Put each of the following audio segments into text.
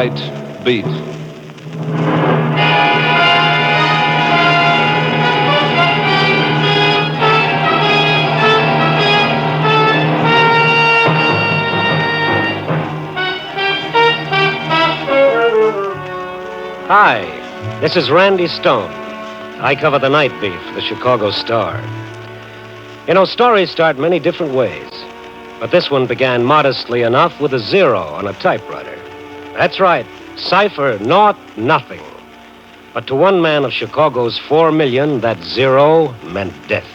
Night Beat. Hi, this is Randy Stone. I cover the night beat for the Chicago Star. You know, stories start many different ways, but this one began modestly enough with a 0 on a typewriter. That's right, cipher, naught, nothing. But to one man of Chicago's 4 million, that 0 meant death.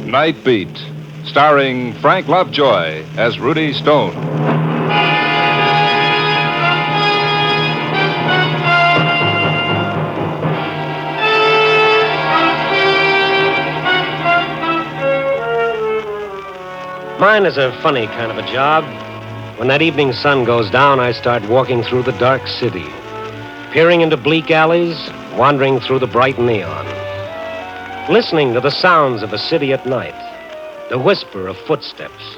Night Beat, starring Frank Lovejoy as Rudy Stone. Mine is a funny kind of a job. When that evening sun goes down, I start walking through the dark city, peering into bleak alleys, wandering through the bright neon, listening to the sounds of a city at night, the whisper of footsteps,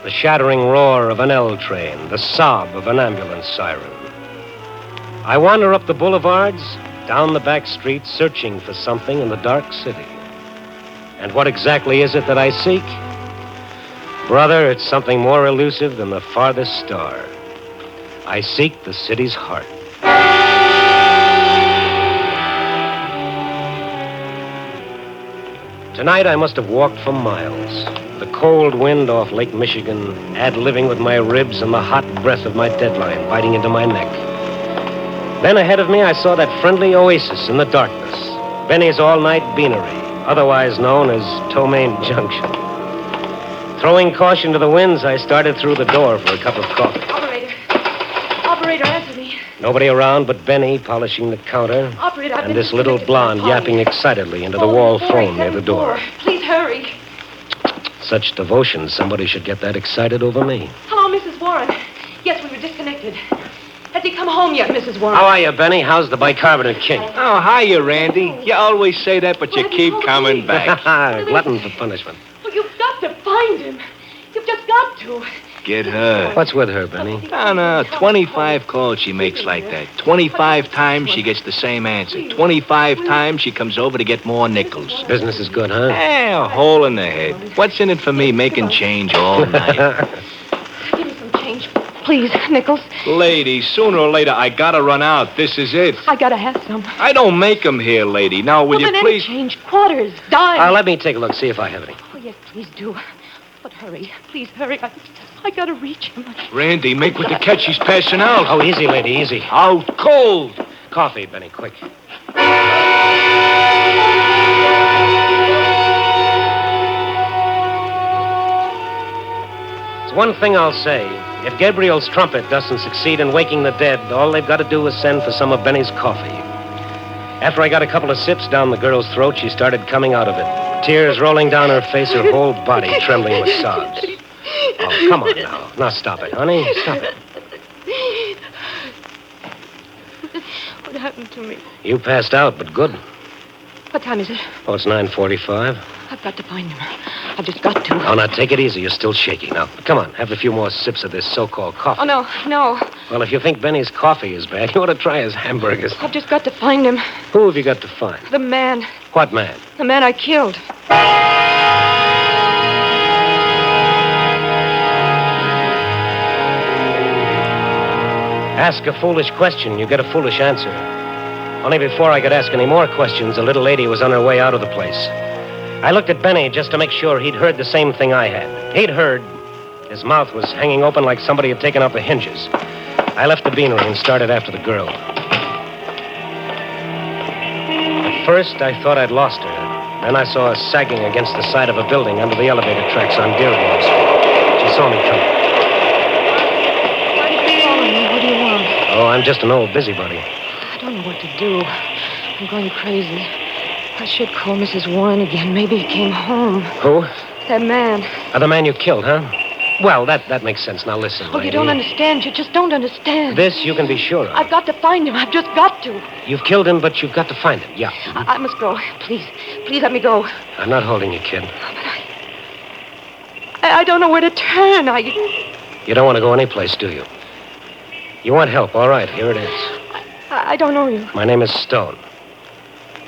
the shattering roar of an L train, the sob of an ambulance siren. I wander up the boulevards, down the back streets, searching for something in the dark city. And what exactly is it that I seek? Brother, it's something more elusive than the farthest star. I seek the city's heart. Tonight I must have walked for miles. The cold wind off Lake Michigan, ad-libbing with my ribs and the hot breath of my deadline biting into my neck. Then ahead of me I saw that friendly oasis in the darkness, Benny's all-night beanery, otherwise known as Tomaine Junction. Throwing caution to the winds, I started through the door for a cup of coffee. Operator, answer me. Nobody around but Benny polishing the counter. Operator, and this little blonde yapping excitedly into the wall phone near the door. Please hurry. Such devotion, somebody should get that excited over me. Hello, Mrs. Warren. Yes, we were disconnected. Has he come home yet, Mrs. Warren? How are you, Benny? How's the bicarbonate king? Oh, hiya, Randy. You always say that, but you keep coming back. Glutton for punishment. Well, you've got to find him. You've just got to. Get her. What's with her, Benny? No, 25 calls she makes like that. 25 times she gets the same answer. 25 times she comes over to get more nickels. Business is good, huh? A hole in the head. What's in it for me making change all night? Give me some change, please, Nichols. Lady, sooner or later, I gotta run out. This is it. I gotta have some. I don't make 'em here, lady. Now, will you then please... Any change, quarters, dimes. Let me take a look, see if I have any. Oh, yes, please do. But hurry. Please hurry. I gotta reach him. Randy, make with the catch. She's passing out. Oh, easy, lady, easy. Out cold. Coffee, Benny, quick. It's one thing I'll say. If Gabriel's trumpet doesn't succeed in waking the dead, all they've got to do is send for some of Benny's coffee. After I got a couple of sips down the girl's throat, she started coming out of it. Tears rolling down her face, her whole body trembling with sobs. Oh, come on now. Now stop it, honey. Stop it. What happened to me? You passed out, but good. What time is it? Oh, it's 9:45. I've got to find him. I've just got to. Oh, now, take it easy. You're still shaky. Now, come on. Have a few more sips of this so-called coffee. Oh, no. Well, if you think Benny's coffee is bad, you ought to try his hamburgers. I've just got to find him. Who have you got to find? The man. What man? The man I killed. Ask a foolish question, you get a foolish answer. Only before I could ask any more questions, the little lady was on her way out of the place. I looked at Benny just to make sure he'd heard the same thing I had. He'd heard. His mouth was hanging open like somebody had taken out the hinges. I left the beanery and started after the girl. At first, I thought I'd lost her. Then I saw her sagging against the side of a building under the elevator tracks on Dearborn Street. She saw me coming. Why did you follow me? What do you want? Oh, I'm just an old busybody. I don't know what to do. I'm going crazy. I should call Mrs. Warren again. Maybe he came home. Who? That man. The man you killed, huh? Well, that makes sense. Now, listen, Oh, lady. you don't understand. You just don't understand. This you can be sure of. I've got to find him. I've just got to. You've killed him, but you've got to find him. Yeah. I must go. Please let me go. I'm not holding you, kid. I don't know where to turn. You don't want to go anyplace, do you? You want help? All right, here it is. I don't know you. My name is Stone.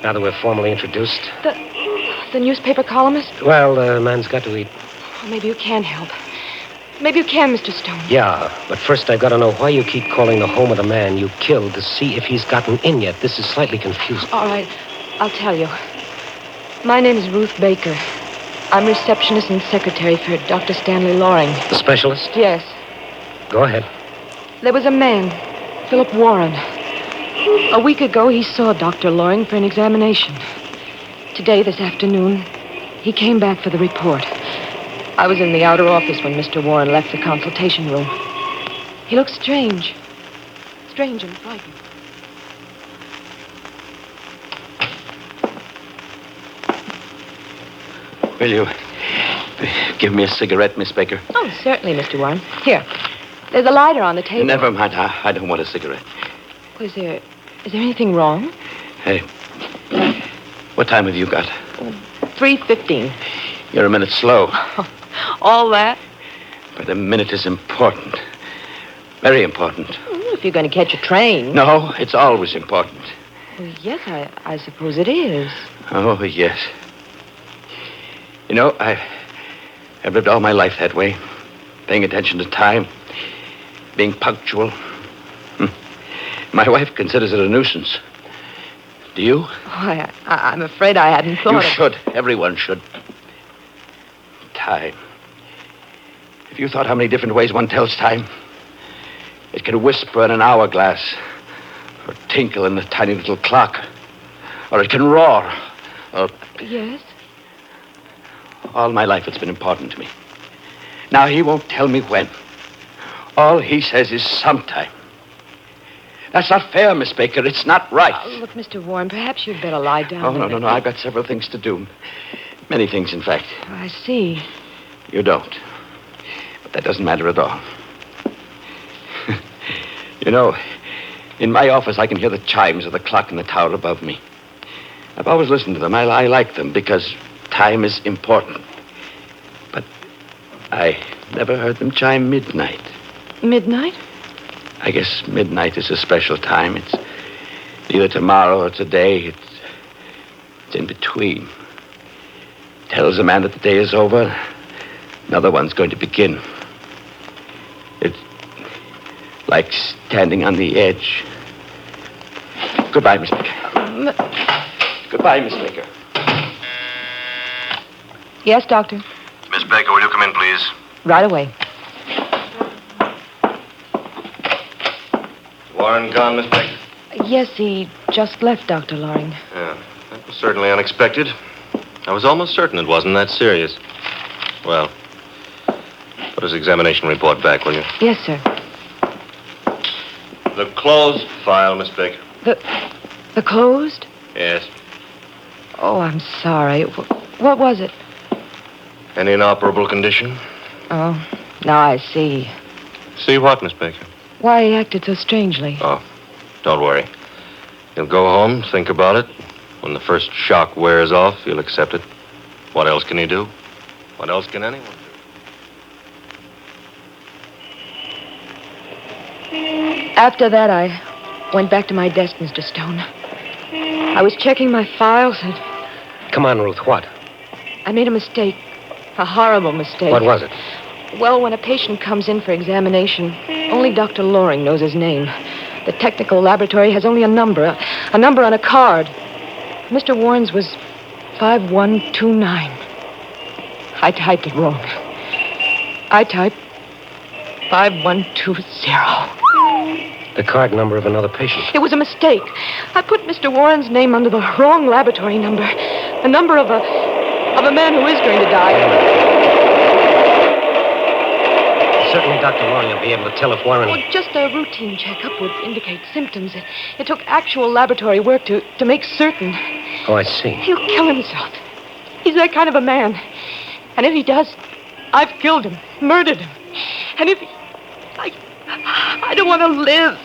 Now that we're formally introduced. The newspaper columnist? Well, man's got to eat. Well, maybe you can help. Maybe you can, Mr. Stone. Yeah, but first I've got to know why you keep calling the home of the man you killed to see if he's gotten in yet. This is slightly confusing. All right, I'll tell you. My name is Ruth Baker. I'm receptionist and secretary for Dr. Stanley Loring. The specialist? Yes. Go ahead. There was a man, Philip Warren. A week ago, he saw Dr. Loring for an examination. Today, this afternoon, he came back for the report. I was in the outer office when Mr. Warren left the consultation room. He looked strange. Strange and frightened. Will you give me a cigarette, Miss Baker? Oh, certainly, Mr. Warren. Here. There's a lighter on the table. Never mind. I don't want a cigarette. Is there anything wrong? Hey, what time have you got? 3:15. You're a minute slow. All that? But a minute is important. Very important. If you're going to catch a train. No, it's always important. Well, yes, I suppose it is. Oh, yes. You know, I've lived all my life that way. Paying attention to time. Being punctual. My wife considers it a nuisance. Do you? Oh, I'm afraid I hadn't thought You of should. Everyone should. Time. If you thought how many different ways one tells time, it can whisper in an hourglass, or tinkle in a tiny little clock, or it can roar, or... Yes? All my life it's been important to me. Now he won't tell me when. All he says is sometime. That's not fair, Miss Baker. It's not right. Look, Mr. Warren, perhaps you'd better lie down. Oh, no. I've got several things to do. Many things, in fact. Oh, I see. You don't. But that doesn't matter at all. You know, in my office, I can hear the chimes of the clock in the tower above me. I've always listened to them. I like them because time is important. But I never heard them chime midnight. Midnight? I guess midnight is a special time. It's either tomorrow or today. It's in between. Tells a man that the day is over. Another one's going to begin. It's like standing on the edge. Goodbye, Miss Baker. Goodbye, Miss Baker. Yes, Doctor. Miss Baker, will you come in, please? Right away. Warren gone, Miss Baker? Yes, he just left, Dr. Loring. Yeah, that was certainly unexpected. I was almost certain it wasn't that serious. Well, put his examination report back, will you? Yes, sir. The closed file, Miss Baker. The closed? Yes. Oh, I'm sorry. What was it? Any inoperable condition? Oh, now I see. See what, Miss Baker? Why he acted so strangely. Oh, don't worry. You'll go home, think about it. When the first shock wears off, you'll accept it. What else can he do? What else can anyone do? After that, I went back to my desk, Mr. Stone. I was checking my files and Come on, Ruth, what? I made a mistake. A horrible mistake. What was it? Well, when a patient comes in for examination, only Dr. Loring knows his name. The technical laboratory has only a number on a card. Mr. Warren's was 5129. I typed it wrong. I typed 5120. The card number of another patient. It was a mistake. I put Mr. Warren's name under the wrong laboratory number. The number of a man who is going to die. Certainly Dr. Loring will be able to tell if Warren... Well, just a routine checkup would indicate symptoms. It took actual laboratory work to make certain. Oh, I see. He'll kill himself. He's that kind of a man. And if he does, I've killed him, murdered him. And if he... I don't want to live.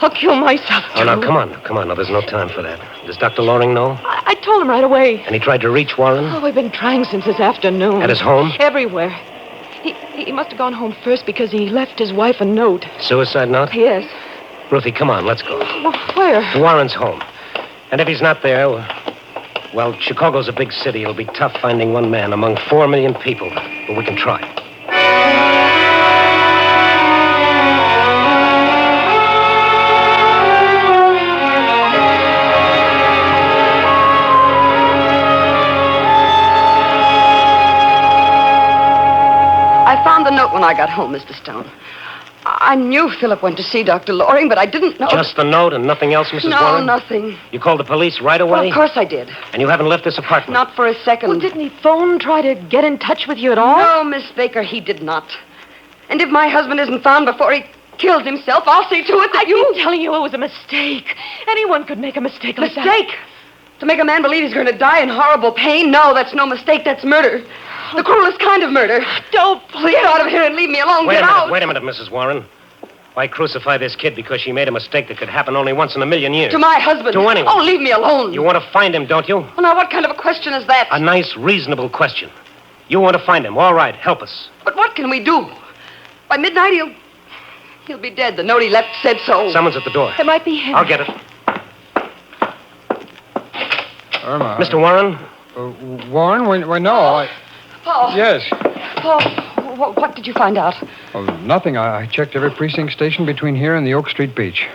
I'll kill myself, too. Oh, now, come on. Now, there's no time for that. Does Dr. Loring know? I told him right away. And he tried to reach Warren? Oh, we've been trying since this afternoon. At his home? Everywhere. He must have gone home first because he left his wife a note. Suicide note? Yes. Ruthie, come on, let's go. Well, where? To Warren's home. And if he's not there, well, Chicago's a big city. It'll be tough finding one man among 4 million people. But we can try. I found the note when I got home, Mr. Stone. I knew Philip went to see Dr. Loring, but I didn't know... Just the note and nothing else, Mrs. No, Warren? nothing. You called the police right away? Well, of course I did. And you haven't left this apartment? Not for a second. Well, didn't he phone, try to get in touch with you at all? No, Miss Baker, he did not. And if my husband isn't found before he kills himself, I'll see to it that I've been telling you it was a mistake. Anyone could make a mistake like that. Mistake? To make a man believe he's going to die in horrible pain? No, that's no mistake. That's murder. The cruelest kind of murder. Don't, please. Get out of here and leave me alone. Get out. Wait a minute, Mrs. Warren. Why crucify this kid because she made a mistake that could happen only once in a million years? To my husband. To anyone. Oh, leave me alone. You want to find him, don't you? Well, now, what kind of a question is that? A nice, reasonable question. You want to find him. All right, help us. But what can we do? By midnight, he'll be dead. The note he left said so. Someone's at the door. It might be him. I'll get it. Irma. Mr. Warren? Warren? Why, no. Paul. Yes. Paul, what did you find out? Oh, nothing. I checked every precinct station between here and the Oak Street beach.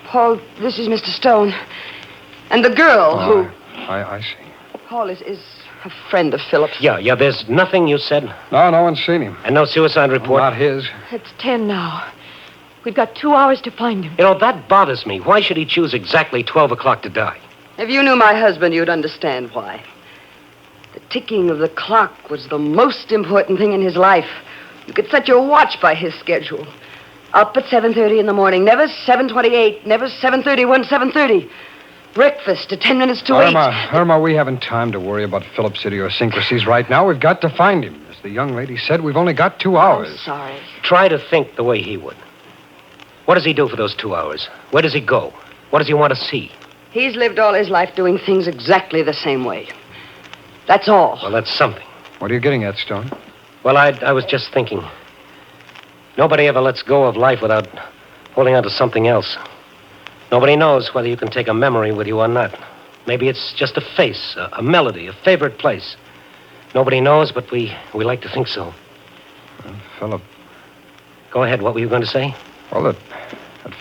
Paul, this is Mr. Stone. And the girl who... I see. Paul is a friend of Philip's. Yeah, there's nothing you said? No one's seen him. And no suicide report? Not his. It's 10 now. We've got 2 hours to find him. You know, that bothers me. Why should he choose exactly 12 o'clock to die? If you knew my husband, you'd understand why. The ticking of the clock was the most important thing in his life. You could set your watch by his schedule. Up at 7:30 in the morning. Never 7:28. Never 7:31, 7:30. Breakfast at 10 minutes to 8. Irma, we haven't time to worry about Philip's idiosyncrasies right now. We've got to find him. As the young lady said, we've only got 2 hours. I'm sorry. Try to think the way he would. What does he do for those 2 hours? Where does he go? What does he want to see? He's lived all his life doing things exactly the same way. That's all. Well, that's something. What are you getting at, Stone? Well, I was just thinking. Nobody ever lets go of life without holding on to something else. Nobody knows whether you can take a memory with you or not. Maybe it's just a face, a melody, a favorite place. Nobody knows, but we like to think so. Philip. Go ahead. What were you going to say? Well, that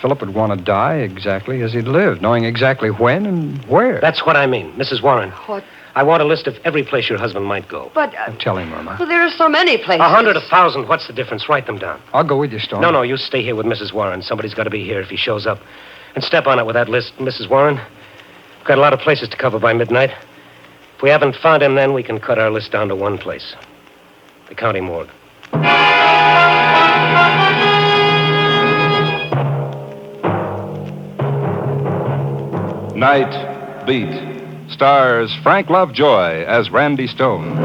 Philip would want to die exactly as he'd lived, knowing exactly when and where. That's what I mean, Mrs. Warren. What? I want a list of every place your husband might go. But... Tell him, Irma. Well, there are so many places. 100, 1,000. What's the difference? Write them down. I'll go with you, Stone. No, you stay here with Mrs. Warren. Somebody's got to be here if he shows up. And step on it with that list, Mrs. Warren. We've got a lot of places to cover by midnight. If we haven't found him, then we can cut our list down to one place. The county morgue. Night Beat stars Frank Lovejoy as Randy Stone.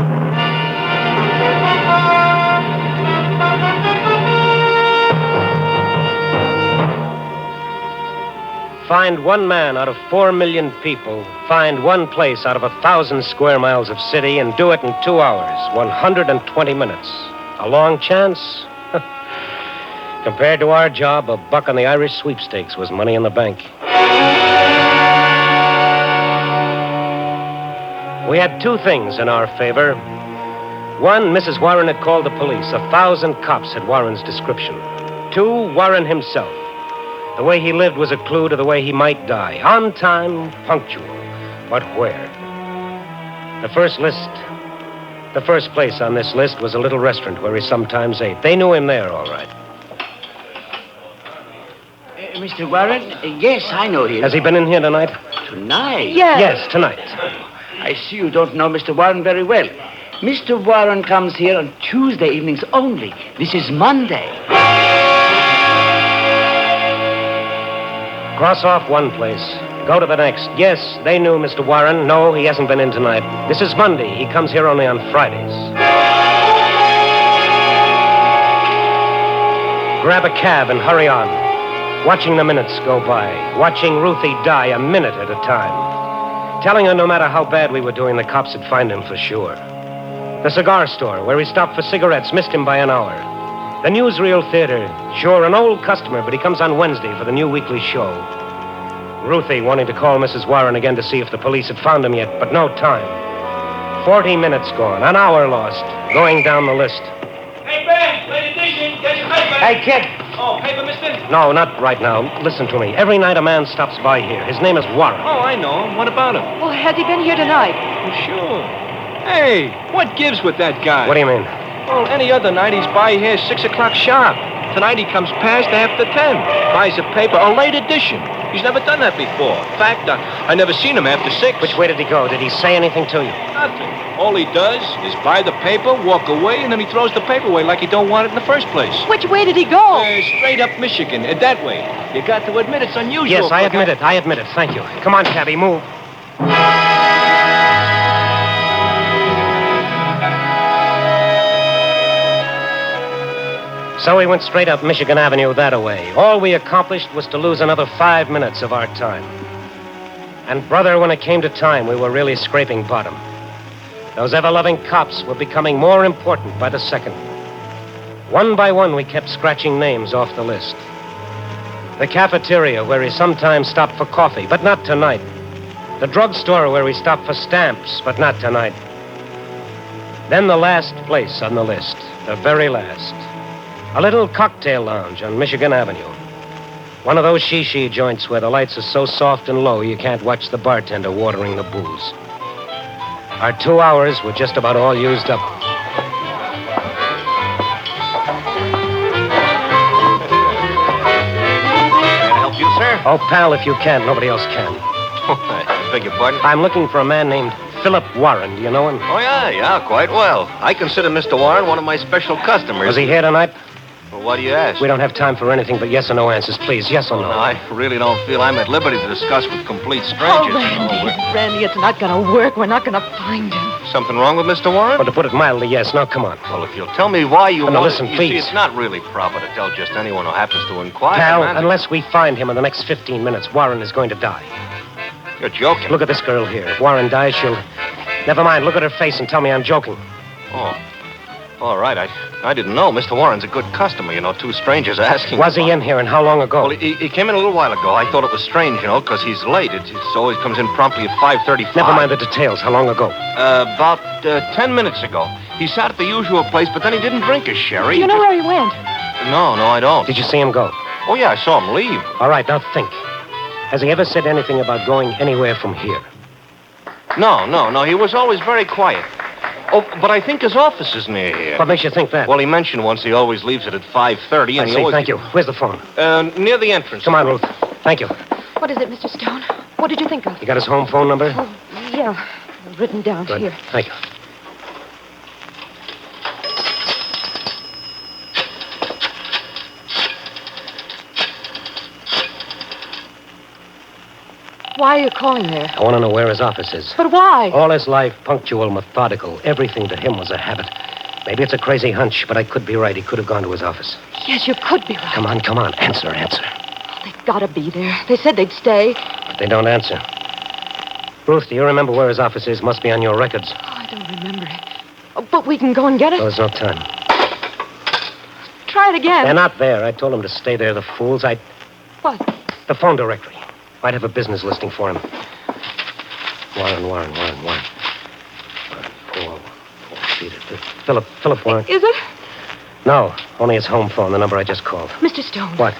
Find one man out of 4 million people. Find one place out of 1,000 square miles of city and do it in 2 hours, 120 minutes. A long chance? Compared to our job, a buck on the Irish sweepstakes was money in the bank. We had 2 things in our favor. One, Mrs. Warren had called the police. 1,000 cops had Warren's description. 2, Warren himself. The way he lived was a clue to the way he might die. On time, punctual. But where? The first place on this list was a little restaurant where he sometimes ate. They knew him there, all right. Mr. Warren? Yes, I know him. Has he been in here tonight? Tonight? Yes, tonight. I see you don't know Mr. Warren very well. Mr. Warren comes here on Tuesday evenings only. This is Monday. Cross off one place. Go to the next. Yes, they knew Mr. Warren. No, he hasn't been in tonight. This is Monday. He comes here only on Fridays. Grab a cab and hurry on. Watching the minutes go by. Watching Ruthie die a minute at a time. Telling her no matter how bad we were doing, the cops would find him for sure. The cigar store, where he stopped for cigarettes, missed him by an hour. The Newsreel Theater, sure, an old customer, but he comes on Wednesday for the new weekly show. Ruthie wanting to call Mrs. Warren again to see if the police had found him yet, but no time. 40 minutes gone, an hour lost, going down the list. Hey, Ben, late edition. Get your paper. Hey, kid. Oh, paper, mister? No, not right now. Listen to me. Every night a man stops by here. His name is Warren. Oh, I know him. What about him? Well, has he been here tonight? Well, sure. Hey, what gives with that guy? What do you mean? Well, any other night he's by here 6 o'clock sharp. Tonight he comes past after 10. Buys a paper, a late edition. He's never done that before. In fact, I never seen him after 6. Which way did he go? Did he say anything to you? Nothing. All he does is buy the paper, walk away, and then he throws the paper away like he don't want it in the first place. Which way did he go? Straight up Michigan, that way. You got to admit it's unusual. Yes, I admit it. I admit it. Thank you. Come on, cabby, move. So we went straight up Michigan Avenue that-a-way. All we accomplished was to lose another 5 minutes of our time. And, brother, when it came to time, we were really scraping bottom. Those ever-loving cops were becoming more important by the second. One by one, we kept scratching names off the list. The cafeteria, where he sometimes stopped for coffee, but not tonight. The drugstore, where we stopped for stamps, but not tonight. Then the last place on the list, the very last. A little cocktail lounge on Michigan Avenue. One of those she joints where the lights are so soft and low you can't watch the bartender watering the booze. Our 2 hours were just about all used up. Can I help you, sir? Oh, pal, if you can, nobody else can. I beg your pardon? I'm looking for a man named Philip Warren. Do you know him? Oh, yeah, quite well. I consider Mr. Warren one of my special customers. Was he here tonight? Well, why do you ask? We don't have time for anything but yes or no answers, please. Yes or no? No, I really don't feel I'm at liberty to discuss with complete Oh, strangers. Randy, it's not going to work. We're not going to find him. Something wrong with Mr. Warren? Well, to put it mildly, yes. Now, come on. Well, if you'll tell me why you Now, want listen, you please. see, it's not really proper to tell just anyone who happens to inquire. Pal, man. unless we find him in the next 15 minutes, Warren is going to die. You're joking. Look at this girl here. If Warren dies, she'll... Never mind. Look at her face and tell me I'm joking. Oh. All right. I didn't know. Mr. Warren's a good customer, you know. Two strangers asking. Was he in here, and how long ago? Well, he came in a little while ago. I thought it was strange, you know, because he's late. It always comes in promptly at 5:35. Never mind the details. How long ago? About 10 minutes ago. He sat at the usual place, but then he didn't drink his sherry. Do you know where he went? No, I don't. Did you see him go? Oh, yeah, I saw him leave. All right, now think. Has he ever said anything about going anywhere from here? No. He was always very quiet. Oh, but I think his office is near here. What makes you think that? Well, he mentioned once he always leaves it at 5:30, I and he see. always... Thank you. Where's the phone? Near the entrance. Come on, Ruth. Thank you. What is it, Mr. Stone? What did you think of? You got his home phone number? Oh, yeah. Written down Good. here. Thank you. Why are you calling there? I want to know where his office is. But why? All his life, punctual, methodical. Everything to him was a habit. Maybe it's a crazy hunch, but I could be right. He could have gone to his office. Yes, you could be right. Come on. Answer. They've got to be there. They said they'd stay. But they don't answer. Ruth, do you remember where his office is? Must be on your records. Oh, I don't remember it. Oh, but we can go and get it. Well, there's no time. Try it again. They're not there. I told them to stay there, the fools. What? The phone directory. Might have a business listing for him. Warren. Paul Peter. Philip Warren. Is it? No, only his home phone, the number I just called. Mr. Stone. What?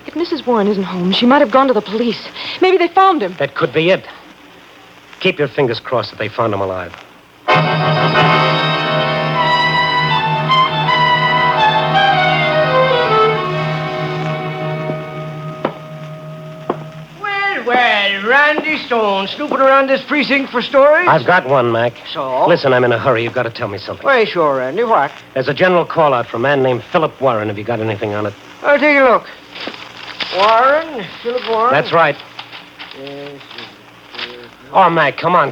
If Mrs. Warren isn't home, she might have gone to the police. Maybe they found him. That could be it. Keep your fingers crossed that they found him alive. Well, Randy Stone, snooping around this precinct for stories? I've got one, Mac. So? Listen, I'm in a hurry. You've got to tell me something. Why, sure, Randy. What? There's a general call-out for a man named Philip Warren. Have you got anything on it? I'll take a look. Warren? Philip Warren? That's right. Yes. Oh, Mac, come on.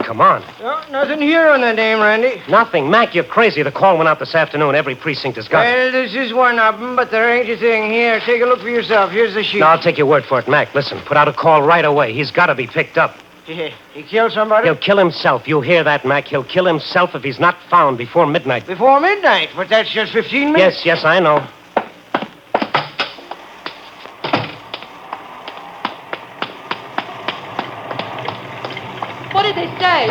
No, nothing here on that name, Randy. Nothing. Mac, you're crazy. The call went out this afternoon. Every precinct has got it. Well, this is one of them, but there ain't a thing here. Take a look for yourself. Here's the sheet. No, I'll take your word for it, Mac. Listen, put out a call right away. He's got to be picked up. He killed somebody? He'll kill himself. You hear that, Mac? He'll kill himself if he's not found before midnight. Before midnight, but that's just 15 minutes. Yes, I know. What did they say?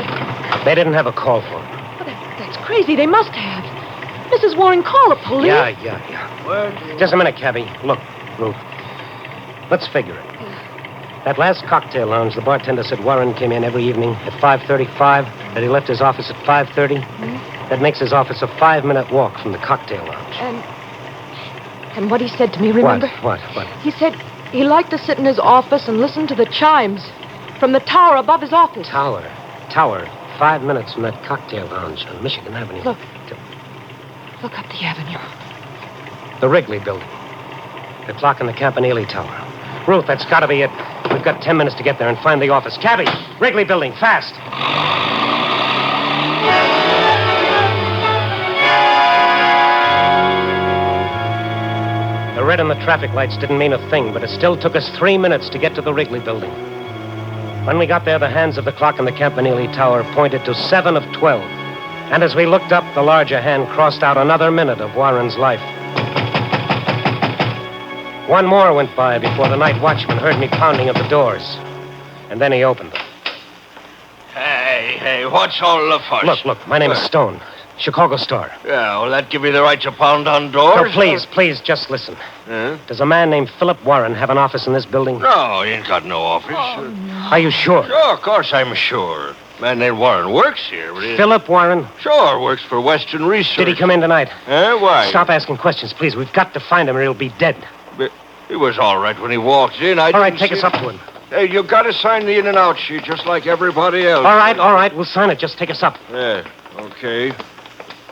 They didn't have a call for him. Well, that's crazy. They must have. Mrs. Warren, call the police. Yeah. Well, Just a minute, Cabby. Look, Ruth. Let's figure it. That last cocktail lounge, the bartender said Warren came in every evening at 5:35, that he left his office at 5:30. That makes his office a 5-minute walk from the cocktail lounge. And what he said to me, remember? What? He said he liked to sit in his office and listen to the chimes from the tower above his office. Tower. 5 minutes from that cocktail lounge on Michigan Avenue. Look up the avenue. The Wrigley building. The clock in the Campanile Tower. Ruth, that's got to be it. We've got 10 minutes to get there and find the office. Cabby, Wrigley building, fast. The red on the traffic lights didn't mean a thing, but it still took us 3 minutes to get to the Wrigley building. When we got there, the hands of the clock in the Campanile Tower pointed to 7 of 12. And as we looked up, the larger hand crossed out another minute of Warren's life. One more went by before the night watchman heard me pounding at the doors. And then he opened them. Hey, what's all the fuss? Look, my name is Stone. Chicago Star. Yeah, will that give you the right to pound on doors? No, please, just listen. Huh? Does a man named Philip Warren have an office in this building? No, he ain't got no office. Are you sure? Sure, of course I'm sure. Man named Warren works here, but he... Philip Warren? Sure, works for Western Research. Did he come in tonight? Why? Stop asking questions, please. We've got to find him or he'll be dead. But he was all right when he walked in. All right, take us up to him. Hey, you got to sign the in and out sheet just like everybody else. All right. We'll sign it. Just take us up. Yeah, okay.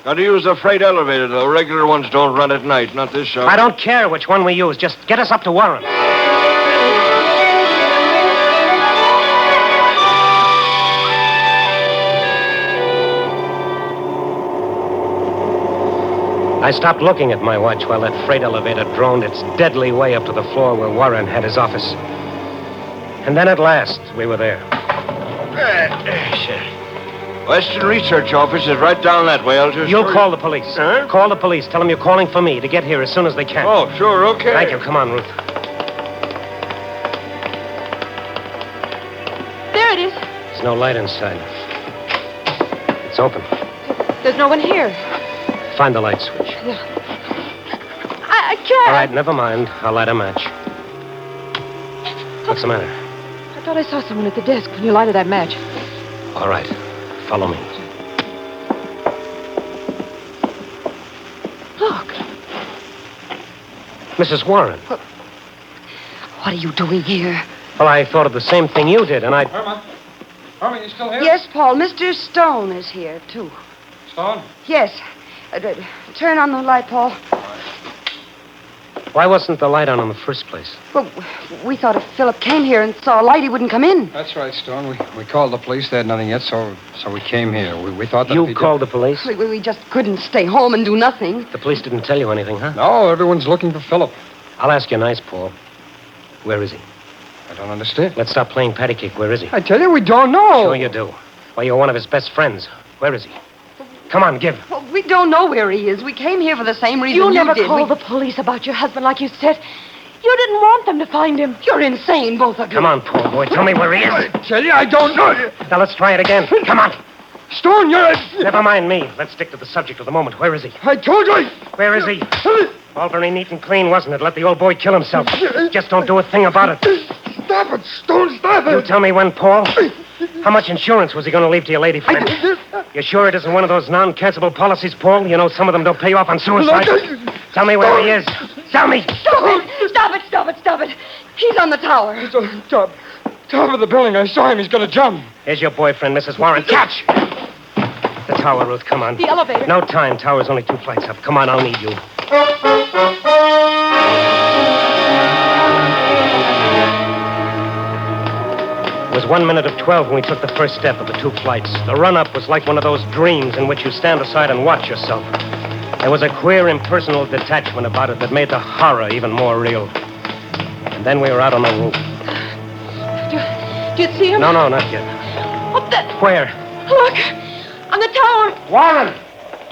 Got to use the freight elevator, though. Regular ones don't run at night, not this hour. I don't care which one we use. Just get us up to Warren. I stopped looking at my watch while that freight elevator droned its deadly way up to the floor where Warren had his office. And then at last, we were there. Western Research office is right down that way. I'll just... You'll call the police. Huh? Call the police. Tell them you're calling for me to get here as soon as they can. Oh, sure, okay. Thank you. Come on, Ruth. There it is. There's no light inside. It's open. There's no one here. Find the light switch. I can't. All right, never mind. I'll light a match. What's the matter? I thought I saw someone at the desk when you lighted that match. All right. Follow me. Look. Mrs. Warren. What are you doing here? Well, I thought of the same thing you did, and I... Herman, you still here? Yes, Paul. Mr. Stone is here, too. Stone? Yes. Turn on the light, Paul. Why wasn't the light on in the first place? Well, we thought if Philip came here and saw a light, he wouldn't come in. That's right, Stone. We called the police. They had nothing yet, so we came here. We thought that... You called the police? We just couldn't stay home and do nothing. The police didn't tell you anything, huh? No, everyone's looking for Philip. I'll ask you nice, Paul. Where is he? I don't understand. Let's stop playing patty cake. Where is he? I tell you, we don't know. Sure you do. Why, you're one of his best friends. Where is he? Come on, give. Well, we don't know where he is. We came here for the same reason You never did. called the police about your husband like you said. You didn't want them to find him. You're insane, both of you. Come on, Paul boy. Tell me where he is. I tell you, I don't know. Now, let's try it again. Come on. Stone, you're... Never mind me. Let's stick to the subject of the moment. Where is he? I told you. Where is he? All very neat and clean, wasn't it? Let the old boy kill himself. Just don't do a thing about it. Stop it, Stone, stop it. You tell me when, Paul. How much insurance was he going to leave to your lady friend? You sure it isn't one of those non-cancelable policies, Paul? You know some of them don't pay you off on suicide. Tell me where he is. Tell me. Stop it. He's on the tower. It's on top of the building. I saw him. He's going to jump. Here's your boyfriend, Mrs. Warren. Catch! The tower, Ruth. Come on. The elevator. No time. Tower's only 2 flights up. Come on, I'll need you. It was 1 minute of 12 when we took the first step of the 2 flights. The run-up was like one of those dreams in which you stand aside and watch yourself. There was a queer, impersonal detachment about it that made the horror even more real. And then we were out on the roof. Do you see him? No, not yet. Up there. Where? Look, on the tower. Warren!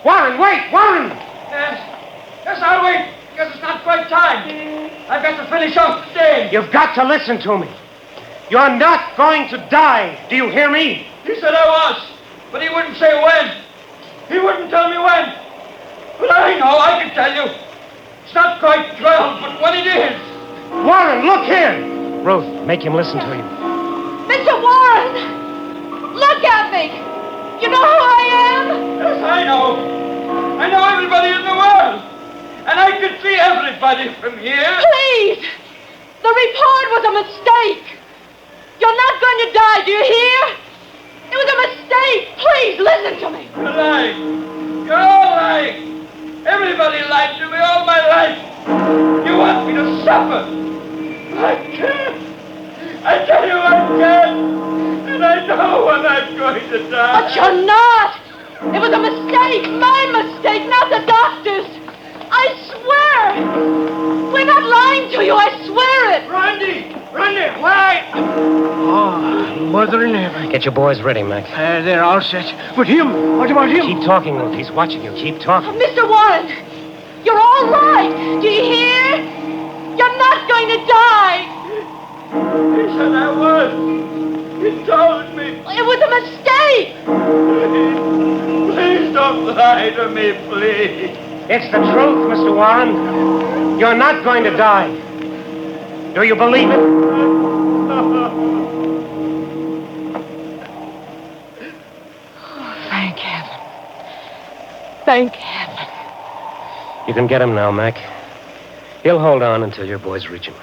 Warren, wait! Warren! Yes, I'll wait, because it's not quite time. I've got to finish off the day. You've got to listen to me. You're not going to die. Do you hear me? He said I was, but he wouldn't say when. He wouldn't tell me when. But I know, I can tell you. It's not quite 12, but when it is. Warren, look here. Ruth, make him listen to you. Mr. Warren! Look at me! You know who I am? Yes, I know. I know everybody in the world. And I can see everybody from here. Please! The report was a mistake. You're not going to die, do you hear? It was a mistake. Please, listen to me. You're lying. You're all lying. Everybody lied to me all my life. You want me to suffer. I can't. I tell you I can't. And I know when I'm going to die. But you're not. It was a mistake. My mistake, not the doctor's. I swear. We're not lying to you. I swear it. Randy, why? Oh, mother in heaven. Get your boys ready, Mac. They're all set. But him? What about him? Keep talking, Ruth. He's watching you. Keep talking. Mr. Warren, you're all right. Do you hear? You're not going to die. He said I was. He told me. It was a mistake. Please don't lie to me, please. It's the truth, Mr. Warren. You're not going to die. Do you believe it? Thank heaven. Thank heaven. You can get him now, Mac. He'll hold on until your boys reach him.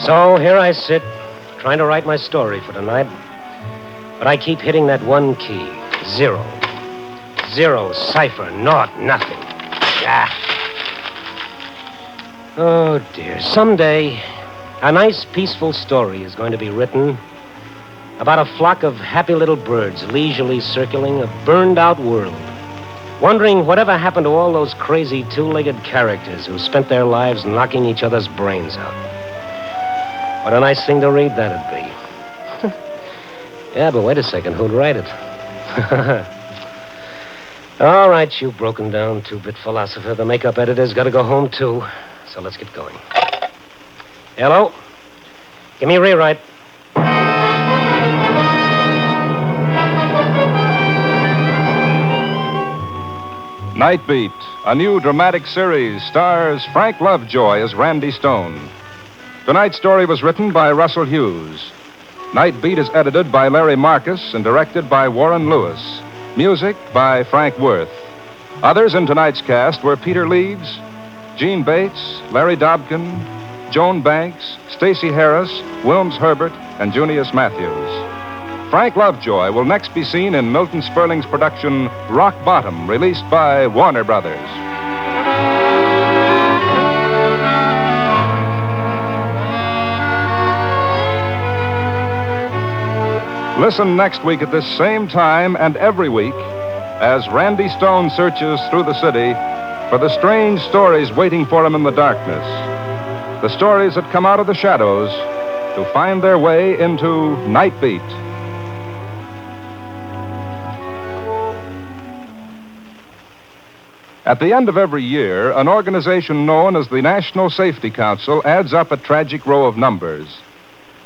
So here I sit, trying to write my story for tonight. But I keep hitting that one key. 0. 0, cipher, naught, nothing. Ah. Oh, dear. Someday, a nice, peaceful story is going to be written about a flock of happy little birds leisurely circling a burned-out world, wondering whatever happened to all those crazy two-legged characters who spent their lives knocking each other's brains out. What a nice thing to read that'd be. Yeah, but wait a second. Who'd write it? All right, you broken down two-bit philosopher. The makeup editor's got to go home, too. So let's get going. Hello? Give me a rewrite. Night Beat, a new dramatic series, stars Frank Lovejoy as Randy Stone. Tonight's story was written by Russell Hughes. Night Beat is edited by Larry Marcus and directed by Warren Lewis. Music by Frank Worth. Others in tonight's cast were Peter Leeds, Gene Bates, Larry Dobkin, Joan Banks, Stacey Harris, Wilms Herbert, and Junius Matthews. Frank Lovejoy will next be seen in Milton Sperling's production Rock Bottom, released by Warner Brothers. Listen next week at this same time and every week as Randy Stone searches through the city for the strange stories waiting for him in the darkness. The stories that come out of the shadows to find their way into Night Beat. At the end of every year, an organization known as the National Safety Council adds up a tragic row of numbers.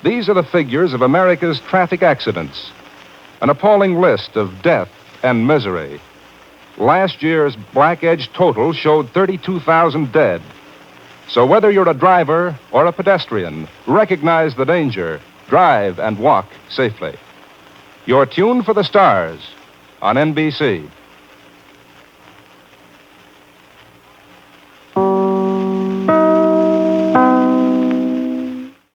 These are the figures of America's traffic accidents, an appalling list of death and misery. Last year's Black Edge total showed 32,000 dead. So whether you're a driver or a pedestrian, recognize the danger, drive and walk safely. You're tuned for the stars on NBC.